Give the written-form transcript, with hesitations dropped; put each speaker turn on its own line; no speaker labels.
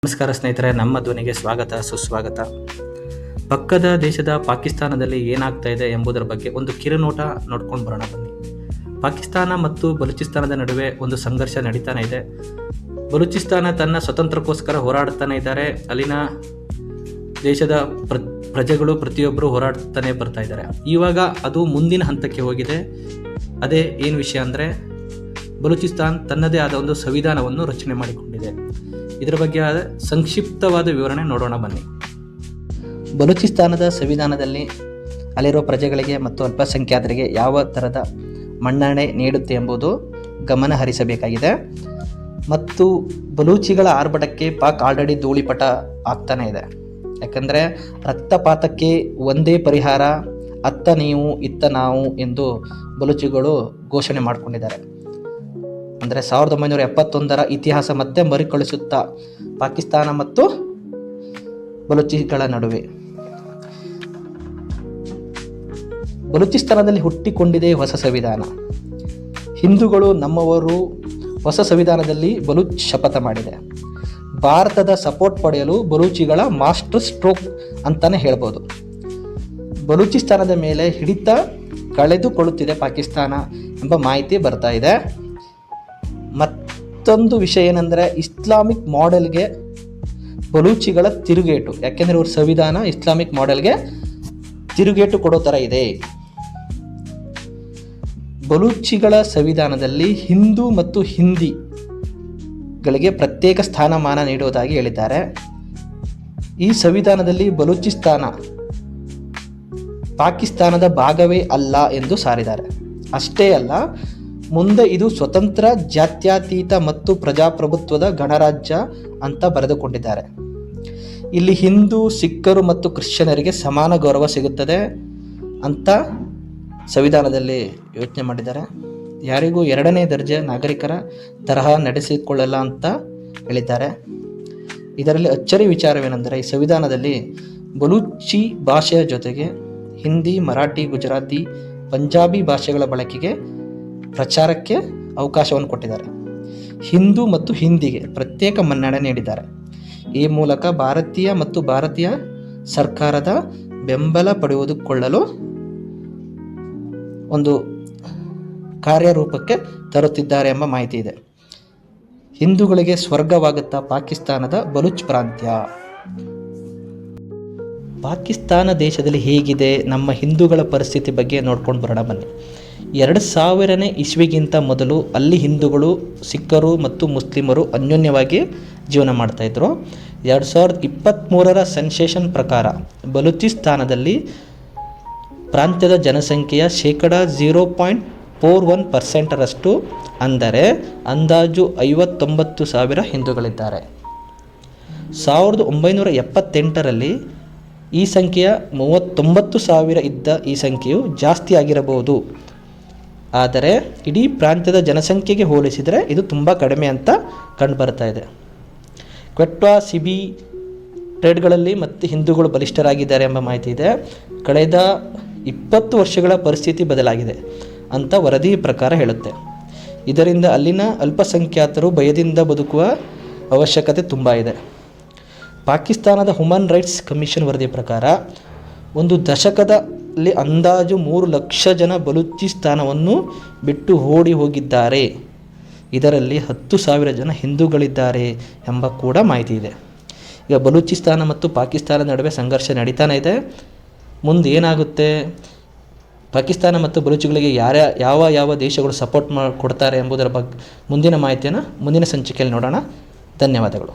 ನಮಸ್ಕಾರ ಸ್ನೇಹಿತರೆ, ನಮ್ಮ ಧ್ವನಿಗೆ ಸ್ವಾಗತ ಸುಸ್ವಾಗತ. ಪಕ್ಕದ ದೇಶದ ಪಾಕಿಸ್ತಾನದಲ್ಲಿ ಏನಾಗ್ತಾ ಇದೆ ಎಂಬುದರ ಬಗ್ಗೆ ಒಂದು ಕಿರುನೋಟ ನೋಡ್ಕೊಂಡು ಬರೋಣ ಬನ್ನಿ. ಪಾಕಿಸ್ತಾನ ಮತ್ತು ಬಲೂಚಿಸ್ತಾನದ ನಡುವೆ ಒಂದು ಸಂಘರ್ಷ ನಡೀತಾನೆ ಇದೆ. ಬಲೂಚಿಸ್ತಾನ ತನ್ನ ಸ್ವತಂತ್ರಕ್ಕೋಸ್ಕರ ಹೋರಾಡ್ತಾನೆ ಇದ್ದಾರೆ. ಅಲ್ಲಿನ ದೇಶದ ಪ್ರಜೆಗಳು ಪ್ರತಿಯೊಬ್ಬರು ಹೋರಾಡ್ತಾನೆ ಬರ್ತಾ ಇದ್ದಾರೆ. ಇವಾಗ ಅದು ಮುಂದಿನ ಹಂತಕ್ಕೆ ಹೋಗಿದೆ. ಅದೇ ಏನು ವಿಷಯ ಅಂದರೆ, ಬಲೂಚಿಸ್ತಾನ್ ತನ್ನದೇ ಆದ ಒಂದು ಸಂವಿಧಾನವನ್ನು ರಚನೆ ಮಾಡಿಕೊಂಡಿದೆ. ಇದರ ಬಗ್ಗೆ ಸಂಕ್ಷಿಪ್ತವಾದ ವಿವರಣೆ ನೋಡೋಣ ಬನ್ನಿ. ಬಲೂಚಿಸ್ತಾನದ ಸಂವಿಧಾನದಲ್ಲಿ ಅಲ್ಲಿರೋ ಪ್ರಜೆಗಳಿಗೆ ಮತ್ತು ಅಲ್ಪಸಂಖ್ಯಾತರಿಗೆ ಯಾವ ಥರದ ಮನ್ನಣೆ ನೀಡುತ್ತೆ ಎಂಬುದು ಗಮನ ಹರಿಸಬೇಕಾಗಿದೆ. ಮತ್ತು ಬಲೂಚಿಗಳ ಆರ್ಭಟಕ್ಕೆ ಪಾಕ್ ಆಲ್ರೆಡಿ ಧೂಳಿಪಟ ಆಗ್ತಾನೆ ಇದೆ. ಯಾಕಂದರೆ ರಕ್ತಪಾತಕ್ಕೆ ಒಂದೇ ಪರಿಹಾರ, ಅತ್ತ ನೀವು ಇತ್ತ ನಾವು ಎಂದು ಬಲೂಚಿಗಳು ಘೋಷಣೆ ಮಾಡಿಕೊಂಡಿದ್ದಾರೆ. ಅಂದರೆ 1971ರ ಇತಿಹಾಸ ಮತ್ತೆ ಮರುಕಳಿಸುತ್ತಾ ಪಾಕಿಸ್ತಾನ ಮತ್ತು ಬಲೂಚಿಗಳ ನಡುವೆ. ಬಲೂಚಿಸ್ತಾನದಲ್ಲಿ ಹುಟ್ಟಿಕೊಂಡಿದೆ ಹೊಸ ಸಂವಿಧಾನ. ಹಿಂದೂಗಳು ನಮ್ಮವರು ಹೊಸ ಸಂವಿಧಾನದಲ್ಲಿ ಬಲೂಚ್ ಶಪಥ ಮಾಡಿದೆ. ಭಾರತದ ಸಪೋರ್ಟ್ ಪಡೆಯಲು ಬಲೂಚಿಗಳ ಮಾಸ್ಟರ್ ಸ್ಟ್ರೋಕ್ ಅಂತಾನೆ ಹೇಳ್ಬೋದು. ಬಲೂಚಿಸ್ತಾನದ ಮೇಲೆ ಹಿಡಿತ ಕಳೆದುಕೊಳ್ಳುತ್ತಿದೆ ಪಾಕಿಸ್ತಾನ ಎಂಬ ಮಾಹಿತಿ ಬರ್ತಾ ಇದೆ. ಮತ್ತೊಂದು ವಿಷಯ ಏನೆಂದರೆ, ಇಸ್ಲಾಮಿಕ್ ಮಾಡೆಲ್ಗೆ ಬಲೂಚಿಗಳ ತಿರುಗೇಟು. ಯಾಕೆಂದರೆ ಇವ್ರ ಸಂವಿಧಾನ ಇಸ್ಲಾಮಿಕ್ ಮಾಡೆಲ್ಗೆ ತಿರುಗೇಟು ಕೊಡೋ ಥರ ಇದೆ. ಬಲೂಚಿಗಳ ಸಂವಿಧಾನದಲ್ಲಿ ಹಿಂದೂ ಮತ್ತು ಹಿಂದಿಗಳಿಗೆ ಪ್ರತ್ಯೇಕ ಸ್ಥಾನಮಾನ ನೀಡುವುದಾಗಿ ಹೇಳಿದ್ದಾರೆ. ಈ ಸಂವಿಧಾನದಲ್ಲಿ ಬಲೂಚಿಸ್ತಾನ ಪಾಕಿಸ್ತಾನದ ಭಾಗವೇ ಅಲ್ಲ ಎಂದು ಸಾರಿದ್ದಾರೆ. ಅಷ್ಟೇ ಅಲ್ಲ, ಮುಂದೆ ಇದು ಸ್ವತಂತ್ರ, ಜಾತ್ಯತೀತ ಮತ್ತು ಪ್ರಜಾಪ್ರಭುತ್ವದ ಗಣರಾಜ್ಯ ಅಂತ ಬರೆದುಕೊಂಡಿದ್ದಾರೆ. ಇಲ್ಲಿ ಹಿಂದೂ, ಸಿಖ್ಖರು ಮತ್ತು ಕ್ರಿಶ್ಚಿಯನರಿಗೆ ಸಮಾನ ಗೌರವ ಸಿಗುತ್ತದೆ ಅಂತ ಸಂವಿಧಾನದಲ್ಲಿ ಯೋಚನೆ ಮಾಡಿದ್ದಾರೆ. ಯಾರಿಗೂ ಎರಡನೇ ದರ್ಜೆ ನಾಗರಿಕರ ತರಹ ನಡೆಸಿಕೊಳ್ಳಲ್ಲ ಅಂತ ಹೇಳಿದ್ದಾರೆ. ಇದರಲ್ಲಿ ಅಚ್ಚರಿ ವಿಚಾರವೇನೆಂದರೆ, ಈ ಸಂವಿಧಾನದಲ್ಲಿ ಬಲೂಚಿ ಭಾಷೆಯ ಜೊತೆಗೆ ಹಿಂದಿ, ಮರಾಠಿ, ಗುಜರಾತಿ, ಪಂಜಾಬಿ ಭಾಷೆಗಳ ಬಳಕೆಗೆ ಪ್ರಚಾರಕ್ಕೆ ಅವಕಾಶವನ್ನು ಕೊಟ್ಟಿದ್ದಾರೆ. ಹಿಂದೂ ಮತ್ತು ಹಿಂದಿಗೆ ಪ್ರತ್ಯೇಕ ಮನ್ನಣೆ ನೀಡಿದ್ದಾರೆ. ಈ ಮೂಲಕ ಭಾರತೀಯ ಸರ್ಕಾರದ ಬೆಂಬಲ ಪಡೆದುಕೊಳ್ಳಲು ಒಂದು ಕಾರ್ಯರೂಪಕ್ಕೆ ತರುತ್ತಿದ್ದಾರೆ ಎಂಬ ಮಾಹಿತಿ ಇದೆ. ಹಿಂದೂಗಳಿಗೆ ಸ್ವರ್ಗವಾಗುತ್ತಾ ಪಾಕಿಸ್ತಾನದ ಬಲೂಚ್ ಪ್ರಾಂತ್ಯ. ಪಾಕಿಸ್ತಾನ ದೇಶದಲ್ಲಿ ಹೇಗಿದೆ ನಮ್ಮ ಹಿಂದೂಗಳ ಪರಿಸ್ಥಿತಿ ಬಗ್ಗೆ ನೋಡ್ಕೊಂಡು ಬರೋಣ ಬನ್ನಿ. 2000ನೇ ಇಸ್ವಿಗಿಂತ ಮೊದಲು ಅಲ್ಲಿ ಹಿಂದೂಗಳು, ಸಿಖ್ಖರು ಮತ್ತು ಮುಸ್ಲಿಮರು ಅನ್ಯೋನ್ಯವಾಗಿ ಜೀವನ ಮಾಡ್ತಾಯಿದ್ರು. 2023ರ ಸೆನ್ಸೇಷನ್ ಪ್ರಕಾರ ಬಲೂಚಿಸ್ತಾನದಲ್ಲಿ ಪ್ರಾಂತ್ಯದ ಜನಸಂಖ್ಯೆಯ ಶೇಕಡ 0.41%ರಷ್ಟು, ಅಂದರೆ ಅಂದಾಜು 59,000 ಹಿಂದೂಗಳಿದ್ದಾರೆ. 1978ರಲ್ಲಿ ಈ ಸಂಖ್ಯೆಯ 39,000 ಇದ್ದ ಈ ಸಂಖ್ಯೆಯು ಜಾಸ್ತಿ ಆಗಿರಬಹುದು. ಆದರೆ ಇಡೀ ಪ್ರಾಂತ್ಯದ ಜನಸಂಖ್ಯೆಗೆ ಹೋಲಿಸಿದರೆ ಇದು ತುಂಬ ಕಡಿಮೆ ಅಂತ ಕಂಡುಬರ್ತಾ ಇದೆ. ಕ್ವೆಟ್ವಾ, ಸಿಬಿ ಟ್ರೇಡ್ಗಳಲ್ಲಿ ಮತ್ತು ಹಿಂದೂಗಳು ಬಲಿಷ್ಠರಾಗಿದ್ದಾರೆ ಎಂಬ ಮಾಹಿತಿ ಇದೆ. ಕಳೆದ 20 ವರ್ಷಗಳ ಪರಿಸ್ಥಿತಿ ಬದಲಾಗಿದೆ ಅಂತ ವರದಿ ಪ್ರಕಾರ ಹೇಳುತ್ತೆ. ಇದರಿಂದ ಅಲ್ಲಿನ ಅಲ್ಪಸಂಖ್ಯಾತರು ಭಯದಿಂದ ಬದುಕುವ ಅವಶ್ಯಕತೆ ತುಂಬ ಇದೆ. ಪಾಕಿಸ್ತಾನದ ಹ್ಯೂಮನ್ ರೈಟ್ಸ್ ಕಮಿಷನ್ ವರದಿ ಪ್ರಕಾರ ಒಂದು ದಶಕದಲ್ಲಿ ಅಂದಾಜು 3 ಲಕ್ಷ ಜನ ಬಲೂಚಿಸ್ತಾನವನ್ನು ಬಿಟ್ಟು ಓಡಿ ಹೋಗಿದ್ದಾರೆ. ಇದರಲ್ಲಿ 10,000 ಜನ ಹಿಂದೂಗಳಿದ್ದಾರೆ ಎಂಬ ಕೂಡ ಮಾಹಿತಿ ಇದೆ. ಈಗ ಬಲೂಚಿಸ್ತಾನ ಮತ್ತು ಪಾಕಿಸ್ತಾನದ ನಡುವೆ ಸಂಘರ್ಷ ನಡೀತಾನೆ ಇದೆ. ಮುಂದೆ ಏನಾಗುತ್ತೆ, ಪಾಕಿಸ್ತಾನ ಮತ್ತು ಬಲೂಚಿಗಳಿಗೆ ಯಾವ ದೇಶಗಳು ಸಪೋರ್ಟ್ ಕೊಡ್ತಾರೆ ಎಂಬುದರ ಬಗ್ಗೆ ಮುಂದಿನ ಮಾಹಿತಿಯನ್ನು ಮುಂದಿನ ಸಂಚಿಕೆಯಲ್ಲಿ ನೋಡೋಣ. ಧನ್ಯವಾದಗಳು.